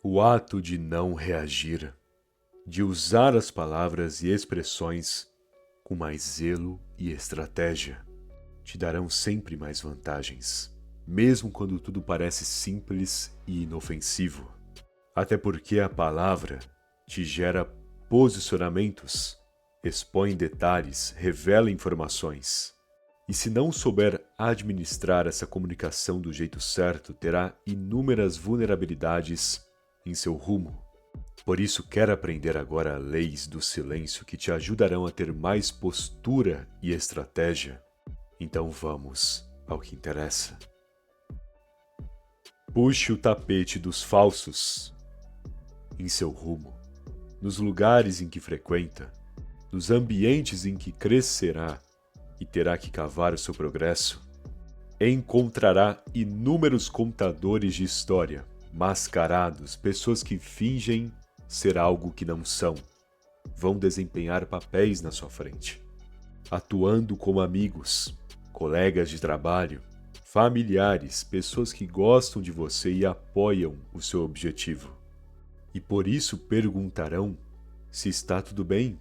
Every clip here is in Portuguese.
O ato de não reagir, de usar as palavras e expressões com mais zelo e estratégia, te darão sempre mais vantagens, mesmo quando tudo parece simples e inofensivo. Até porque a palavra te gera posicionamentos, expõe detalhes, revela informações. E se não souber administrar essa comunicação do jeito certo, terá inúmeras vulnerabilidades em seu rumo. Por isso, quer aprender agora leis do silêncio que te ajudarão a ter mais postura e estratégia? Então vamos ao que interessa. Puxe o tapete dos falsos em seu rumo, nos lugares em que frequenta, nos ambientes em que crescerá e terá que cavar o seu progresso. Encontrará inúmeros contadores de história, mascarados, pessoas que fingem ser algo que não são. Vão desempenhar papéis na sua frente, atuando como amigos, colegas de trabalho, familiares, pessoas que gostam de você e apoiam o seu objetivo. E por isso perguntarão se está tudo bem,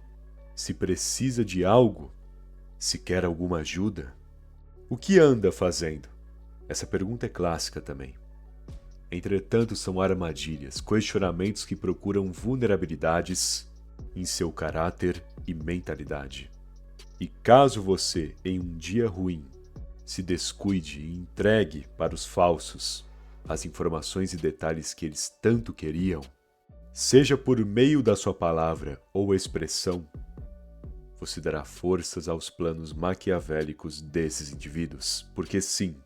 se precisa de algo, se quer alguma ajuda. O que anda fazendo? Essa pergunta é clássica também. Entretanto, são armadilhas, questionamentos que procuram vulnerabilidades em seu caráter e mentalidade. E caso você, em um dia ruim, se descuide e entregue para os falsos as informações e detalhes que eles tanto queriam, seja por meio da sua palavra ou expressão, você dará forças aos planos maquiavélicos desses indivíduos. Porque sim,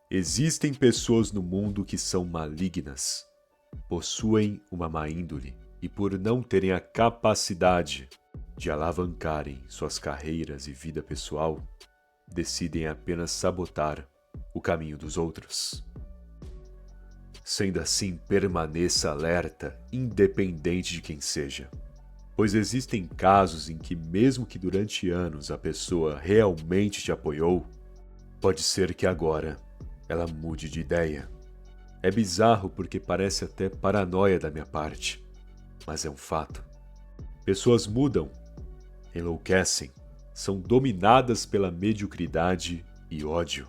existem pessoas no mundo que são malignas, possuem uma má índole e por não terem a capacidade de alavancarem suas carreiras e vida pessoal, decidem apenas sabotar o caminho dos outros. Sendo assim, permaneça alerta, independente de quem seja. Pois existem casos em que, mesmo que durante anos a pessoa realmente te apoiou, pode ser que agora ela mude de ideia. É bizarro porque parece até paranoia da minha parte, mas é um fato. Pessoas mudam, enlouquecem, são dominadas pela mediocridade e ódio.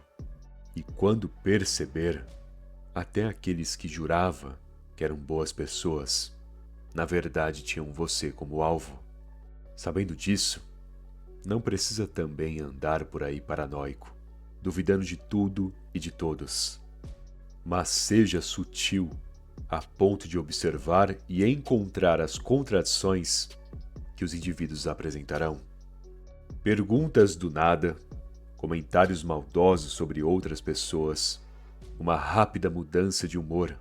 E quando perceber, até aqueles que jurava que eram boas pessoas, na verdade tinham você como alvo. Sabendo disso, não precisa também andar por aí paranoico, duvidando de tudo e de todos. Mas seja sutil, a ponto de observar e encontrar as contradições que os indivíduos apresentarão. Perguntas do nada, comentários maldosos sobre outras pessoas, uma rápida mudança de humor,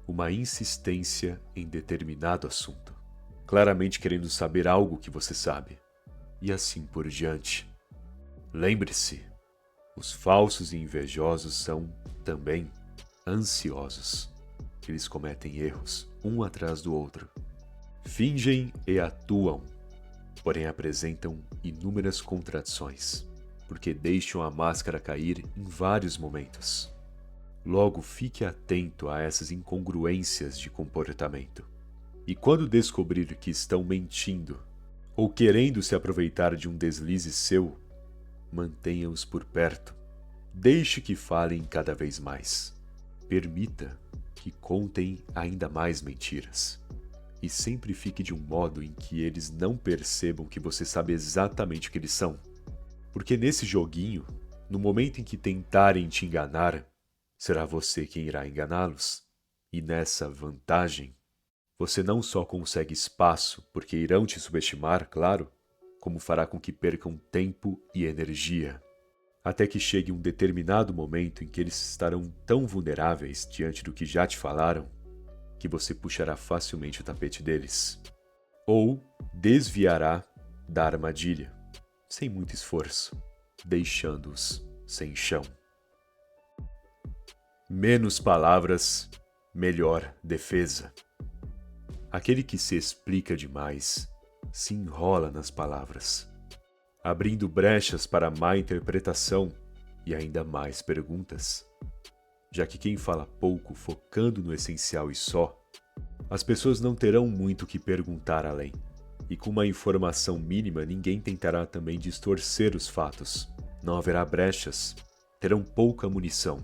uma insistência em determinado assunto, claramente querendo saber algo que você sabe, e assim por diante. Lembre-se, os falsos e invejosos são, também, ansiosos. Eles cometem erros, um atrás do outro. Fingem e atuam, porém apresentam inúmeras contradições, porque deixam a máscara cair em vários momentos. Logo, fique atento a essas incongruências de comportamento. E quando descobrir que estão mentindo ou querendo se aproveitar de um deslize seu, mantenha-os por perto. Deixe que falem cada vez mais. Permita que contem ainda mais mentiras. E sempre fique de um modo em que eles não percebam que você sabe exatamente o que eles são. Porque nesse joguinho, no momento em que tentarem te enganar, será você quem irá enganá-los. E nessa vantagem, você não só consegue espaço, porque irão te subestimar, claro, como fará com que percam tempo e energia. Até que chegue um determinado momento em que eles estarão tão vulneráveis diante do que já te falaram, que você puxará facilmente o tapete deles. Ou desviará da armadilha, sem muito esforço, deixando-os sem chão. Menos palavras, melhor defesa. Aquele que se explica demais se enrola nas palavras, abrindo brechas para má interpretação e ainda mais perguntas. Já que quem fala pouco, focando no essencial e só, As pessoas não terão muito o que perguntar além, e com uma informação mínima ninguém tentará também distorcer os fatos. Não haverá brechas, terão pouca munição.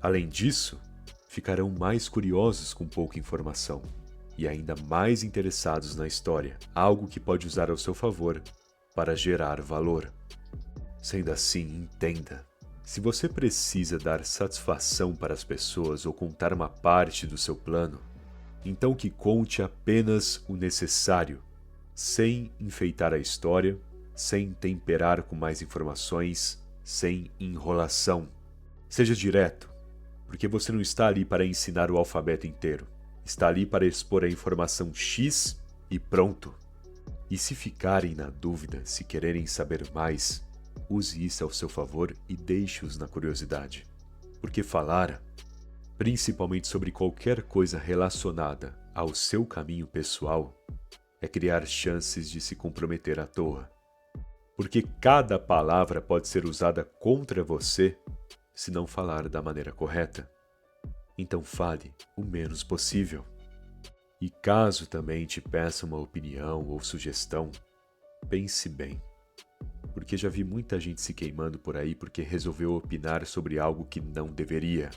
Além disso, ficarão mais curiosos com pouca informação e ainda mais interessados na história, algo que pode usar ao seu favor para gerar valor. Sendo assim, entenda: se você precisa dar satisfação para as pessoas ou contar uma parte do seu plano, então que conte apenas o necessário, sem enfeitar a história, sem temperar com mais informações, sem enrolação. Seja direto, porque você não está ali para ensinar o alfabeto inteiro. Está ali para expor a informação X e pronto. E se ficarem na dúvida, se quererem saber mais, use isso ao seu favor e deixe-os na curiosidade. Porque falar, principalmente sobre qualquer coisa relacionada ao seu caminho pessoal, é criar chances de se comprometer à toa. Porque cada palavra pode ser usada contra você se não falar da maneira correta. Então fale o menos possível. E caso também te peça uma opinião ou sugestão, pense bem. Porque já vi muita gente se queimando por aí porque resolveu opinar sobre algo que não deveria.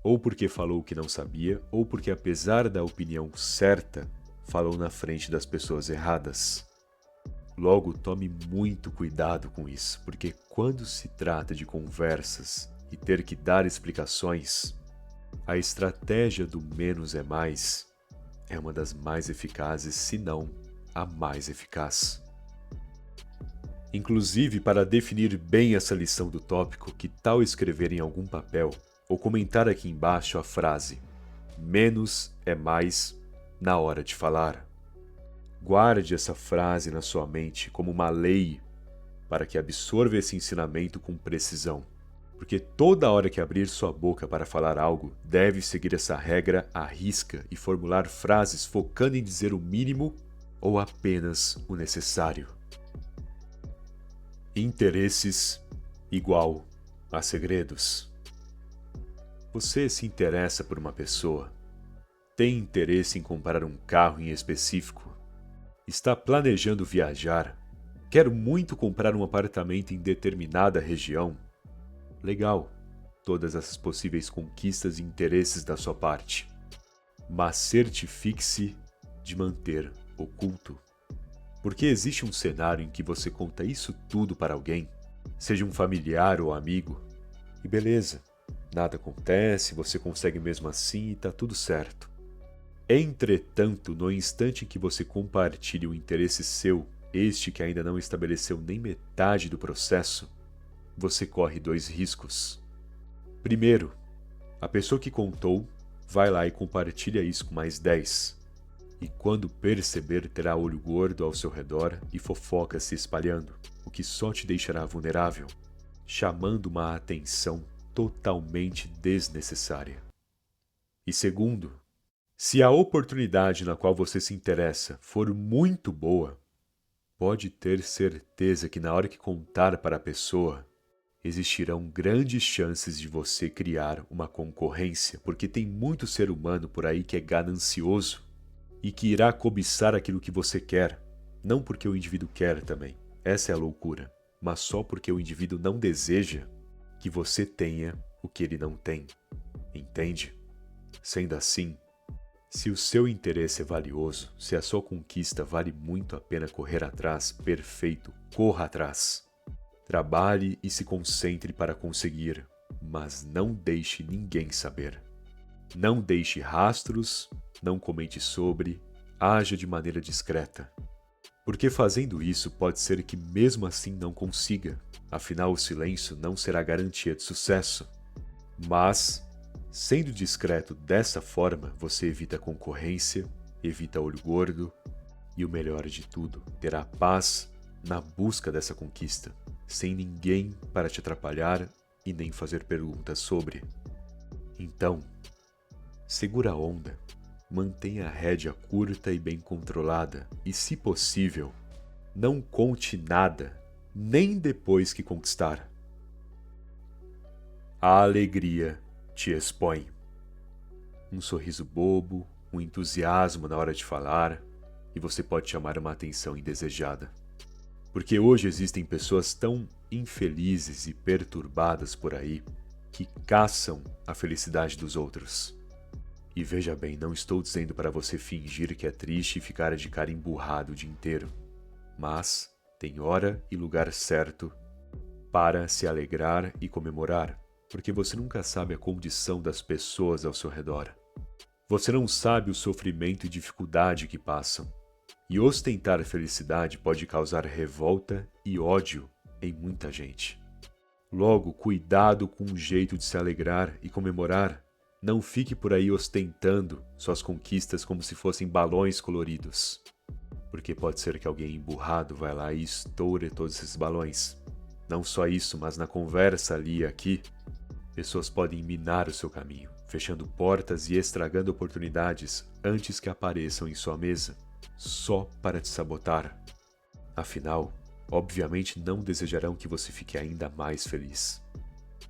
Ou porque falou o que não sabia, ou porque apesar da opinião certa, falou na frente das pessoas erradas. Logo, tome muito cuidado com isso, porque quando se trata de conversas e ter que dar explicações, a estratégia do menos é mais é uma das mais eficazes, se não a mais eficaz. Inclusive, para definir bem essa lição do tópico, que tal escrever em algum papel ou comentar aqui embaixo a frase "menos é mais" na hora de falar. Guarde essa frase na sua mente como uma lei para que absorva esse ensinamento com precisão. Porque toda hora que abrir sua boca para falar algo, deve seguir essa regra à risca e formular frases focando em dizer o mínimo ou apenas o necessário. Interesses igual a segredos. Você se interessa por uma pessoa, tem interesse em comprar um carro em específico, está planejando viajar, quer muito comprar um apartamento em determinada região. Legal, todas essas possíveis conquistas e interesses da sua parte. Mas certifique-se de manter oculto. Porque existe um cenário em que você conta isso tudo para alguém, seja um familiar ou amigo, e beleza, nada acontece, você consegue mesmo assim e tá tudo certo. Entretanto, no instante em que você compartilha o interesse seu, este que ainda não estabeleceu nem metade do processo, você corre 2 riscos. Primeiro, a pessoa que contou vai lá e compartilha isso com mais 10. E quando perceber, terá olho gordo ao seu redor e fofoca se espalhando, o que só te deixará vulnerável, chamando uma atenção totalmente desnecessária. E segundo, se a oportunidade na qual você se interessa for muito boa, pode ter certeza que na hora que contar para a pessoa, existirão grandes chances de você criar uma concorrência, porque tem muito ser humano por aí que é ganancioso e que irá cobiçar aquilo que você quer, não porque o indivíduo quer também, essa é a loucura, mas só porque o indivíduo não deseja que você tenha o que ele não tem, entende? Sendo assim, se o seu interesse é valioso, se a sua conquista vale muito a pena correr atrás, perfeito, corra atrás. Trabalhe e se concentre para conseguir, mas não deixe ninguém saber. Não deixe rastros, não comente sobre, haja de maneira discreta. Porque fazendo isso pode ser que mesmo assim não consiga, afinal o silêncio não será garantia de sucesso. Mas, sendo discreto dessa forma, você evita concorrência, evita olho gordo e o melhor de tudo, terá paz na busca dessa conquista, sem ninguém para te atrapalhar e nem fazer perguntas sobre. Então, segura a onda, mantenha a rédea curta e bem controlada e, se possível, não conte nada, nem depois que conquistar. A alegria te expõe. Um sorriso bobo, um entusiasmo na hora de falar, e você pode chamar uma atenção indesejada. Porque hoje existem pessoas tão infelizes e perturbadas por aí que caçam a felicidade dos outros. E veja bem, não estou dizendo para você fingir que é triste e ficar de cara emburrado o dia inteiro, mas tem hora e lugar certo para se alegrar e comemorar, porque você nunca sabe a condição das pessoas ao seu redor. Você não sabe o sofrimento e dificuldade que passam. E ostentar felicidade pode causar revolta e ódio em muita gente. Logo, cuidado com o jeito de se alegrar e comemorar. Não fique por aí ostentando suas conquistas como se fossem balões coloridos. Porque pode ser que alguém emburrado vá lá e estoure todos esses balões. Não só isso, mas na conversa ali e aqui, pessoas podem minar o seu caminho, fechando portas e estragando oportunidades antes que apareçam em sua mesa, só para te sabotar. Afinal, obviamente não desejarão que você fique ainda mais feliz.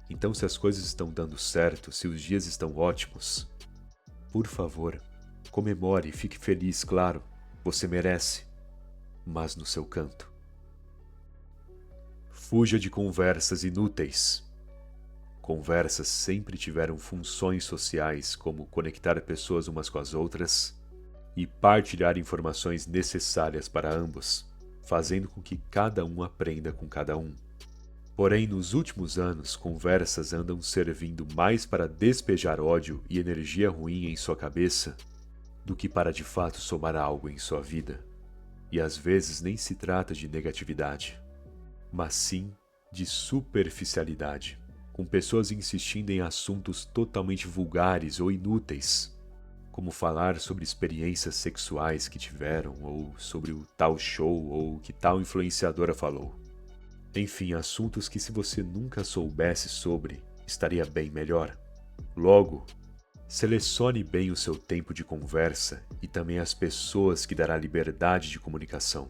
Então, se as coisas estão dando certo, se os dias estão ótimos, por favor, comemore e fique feliz, claro, você merece, mas no seu canto. Fuja de conversas inúteis. Conversas sempre tiveram funções sociais, como conectar pessoas umas com as outras e partilhar informações necessárias para ambos, fazendo com que cada um aprenda com cada um. Porém, nos últimos anos, conversas andam servindo mais para despejar ódio e energia ruim em sua cabeça do que para de fato somar algo em sua vida. E às vezes nem se trata de negatividade, mas sim de superficialidade, com pessoas insistindo em assuntos totalmente vulgares ou inúteis, como falar sobre experiências sexuais que tiveram, ou sobre o tal show ou o que tal influenciadora falou. Enfim, assuntos que se você nunca soubesse sobre, estaria bem melhor. Logo, selecione bem o seu tempo de conversa e também as pessoas que dará liberdade de comunicação.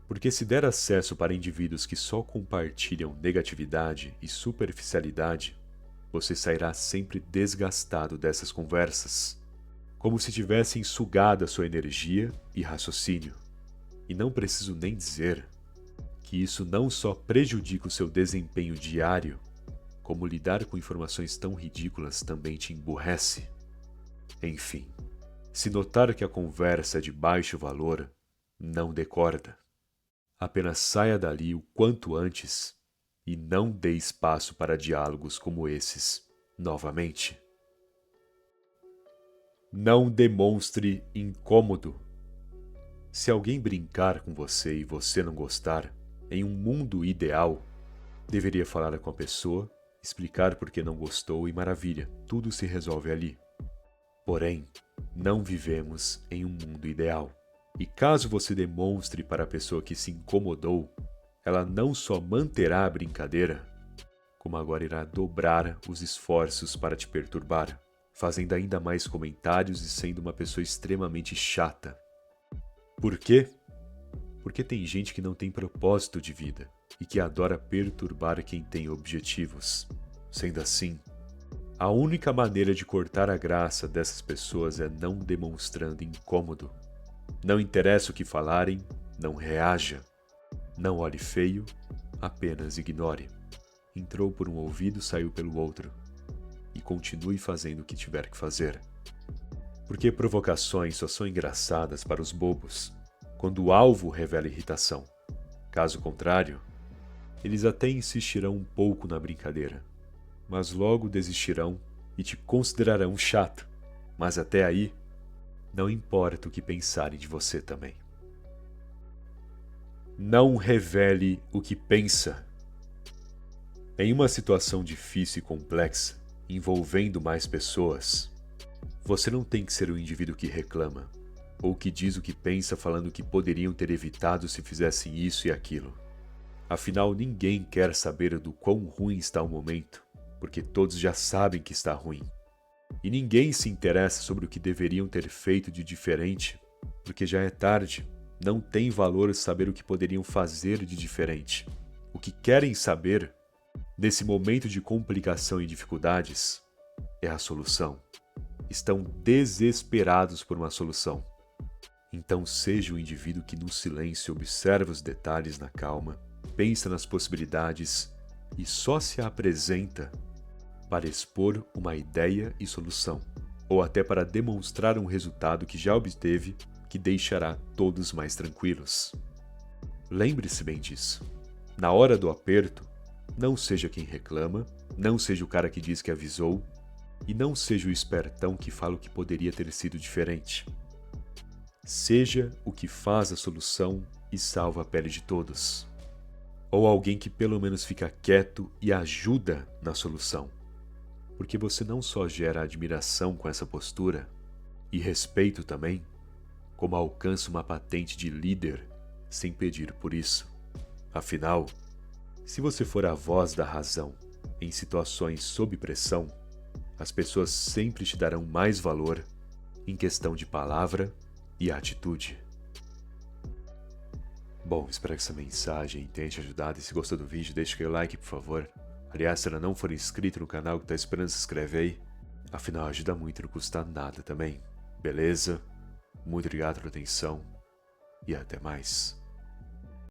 Porque se der acesso para indivíduos que só compartilham negatividade e superficialidade, você sairá sempre desgastado dessas conversas, como se tivessem sugado a sua energia e raciocínio. E não preciso nem dizer que isso não só prejudica o seu desempenho diário, como lidar com informações tão ridículas também te emburrece. Enfim, se notar que a conversa é de baixo valor, não dê corda. Apenas saia dali o quanto antes e não dê espaço para diálogos como esses novamente. Não demonstre incômodo. Se alguém brincar com você e você não gostar, em um mundo ideal, deveria falar com a pessoa, explicar por que não gostou e maravilha, tudo se resolve ali. Porém, não vivemos em um mundo ideal. E caso você demonstre para a pessoa que se incomodou, ela não só manterá a brincadeira, como agora irá dobrar os esforços para te perturbar, fazendo ainda mais comentários e sendo uma pessoa extremamente chata. Por quê? Porque tem gente que não tem propósito de vida e que adora perturbar quem tem objetivos. Sendo assim, a única maneira de cortar a graça dessas pessoas é não demonstrando incômodo. Não interessa o que falarem, não reaja. Não olhe feio, apenas ignore. Entrou por um ouvido, saiu pelo outro. E continue fazendo o que tiver que fazer. Porque provocações só são engraçadas para os bobos, quando o alvo revela irritação. Caso contrário, eles até insistirão um pouco na brincadeira, mas logo desistirão e te considerarão chato. Mas até aí, não importa o que pensarem de você também. Não revele o que pensa. Em uma situação difícil e complexa, envolvendo mais pessoas, você não tem que ser o indivíduo que reclama, ou que diz o que pensa falando que poderiam ter evitado se fizessem isso e aquilo. Afinal, ninguém quer saber do quão ruim está o momento, porque todos já sabem que está ruim. E ninguém se interessa sobre o que deveriam ter feito de diferente, porque já é tarde, não tem valor saber o que poderiam fazer de diferente. O que querem saber, nesse momento de complicação e dificuldades, é a solução. estão desesperados por uma solução. Então seja o indivíduo que no silêncio observa os detalhes na calma, pensa nas possibilidades e só se apresenta para expor uma ideia e solução, ou até para demonstrar um resultado que já obteve que deixará todos mais tranquilos. Lembre-se bem disso. Na hora do aperto, não seja quem reclama, não seja o cara que diz que avisou, e não seja o espertão que fala o que poderia ter sido diferente. Seja o que faz a solução e salva a pele de todos. Ou alguém que pelo menos fica quieto e ajuda na solução. Porque você não só gera admiração com essa postura, e respeito também, como alcança uma patente de líder sem pedir por isso. Afinal, se você for a voz da razão em situações sob pressão, as pessoas sempre te darão mais valor em questão de palavra e atitude. Bom, espero que essa mensagem tenha te ajudado. E se gostou do vídeo, deixa aquele like, por favor. Aliás, se ainda não for inscrito no canal que tá esperando, se inscreve aí. Afinal, ajuda muito e não custa nada também. Beleza? Muito obrigado pela atenção e até mais.